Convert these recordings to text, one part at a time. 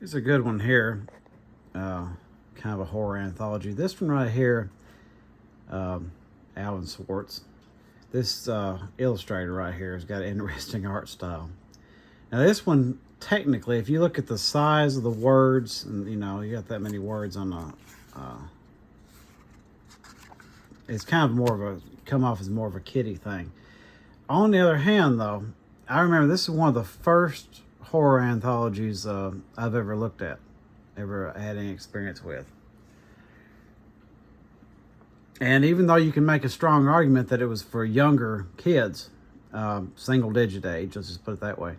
Here's a good one here. Kind of a horror anthology. This one right here, Alvin Schwartz. This illustrator right here has got an interesting art style. Now this one, technically, if you look at the size of the words, and you got that many words on the, it's kind of more of a, come off as more of a kiddie thing. On the other hand, though, I remember this is one of the first horror anthologies I've ever looked at, ever had any experience with. And even though you can make a strong argument that it was for younger kids, single digit age, let's just put it that way,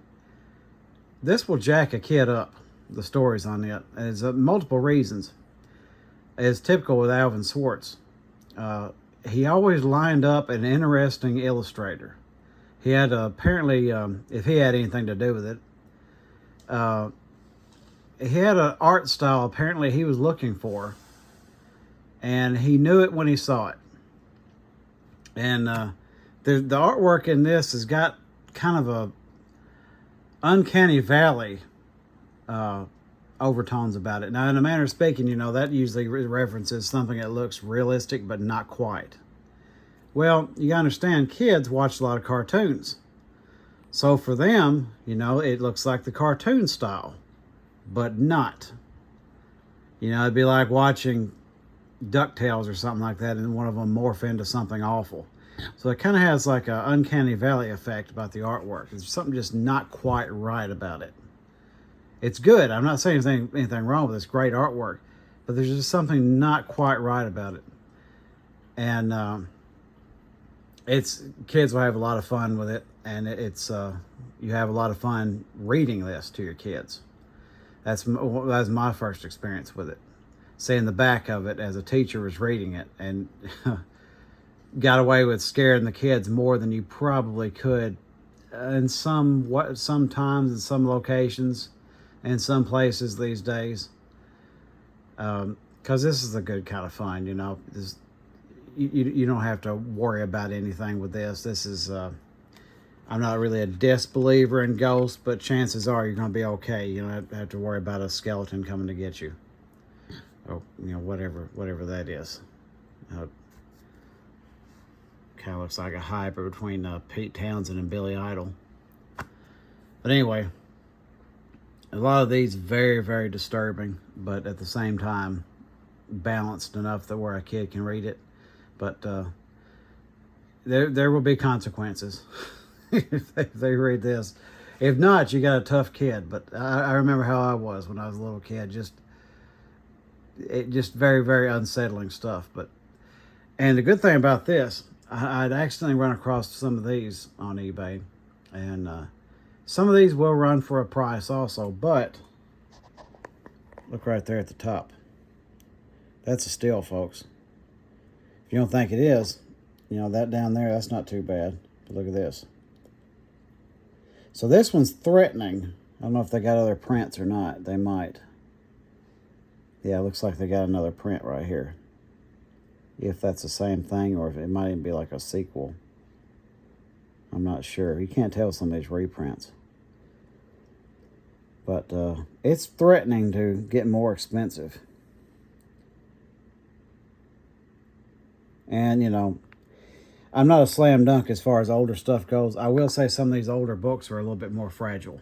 this will jack a kid up, the stories on it. And it's multiple reasons. It's typical with Alvin Schwartz. He always lined up an interesting illustrator. He had apparently, if he had anything to do with it, he had an art style apparently he was looking for, and he knew it when he saw it. And the artwork in this has got kind of a uncanny valley overtones about it. Now, in a manner of speaking, that usually references something that looks realistic but not quite. Well, you gotta understand, kids watch a lot of cartoons. So for them, it looks like the cartoon style, but not. It'd be like watching DuckTales or something like that, and one of them morph into something awful. So it kind of has like an uncanny valley effect about the artwork. There's something just not quite right about it. It's good. I'm not saying anything wrong with it. It's great artwork, but there's just something not quite right about it. And kids will have a lot of fun with it, and you have a lot of fun reading this to your kids. That was my first experience with it. Seeing the back of it as a teacher was reading it, and got away with scaring the kids more than you probably could sometimes in some locations and some places these days. Because this is a good kind of fun, you don't have to worry about anything with this. This is, I'm not really a disbeliever in ghosts, but chances are you're going to be okay. You don't have to worry about a skeleton coming to get you. Or, whatever that is. Kind of looks like a hybrid between Pete Townsend and Billy Idol. But anyway, a lot of these very, very disturbing, but at the same time balanced enough that where a kid can read it. But there will be consequences if they read this. If not, you got a tough kid. But I remember how I was when I was a little kid. Just very, very unsettling stuff. And the good thing about this, I'd accidentally run across some of these on eBay, and some of these will run for a price also. But look right there at the top. That's a steal, folks. If you don't think it is, that down there, that's not too bad. But look at this. So this one's threatening. I don't know if they got other prints or not. They might. Yeah, it looks like they got another print right here. If that's the same thing, or if it might even be like a sequel. I'm not sure. You can't tell some of these reprints. But it's threatening to get more expensive. And, I'm not a slam dunk as far as older stuff goes. I will say some of these older books are a little bit more fragile.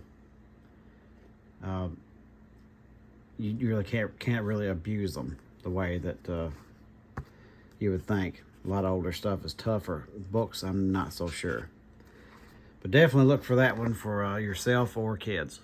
You really can't really abuse them the way that you would think. A lot of older stuff is tougher. Books, I'm not so sure. But definitely look for that one for yourself or kids.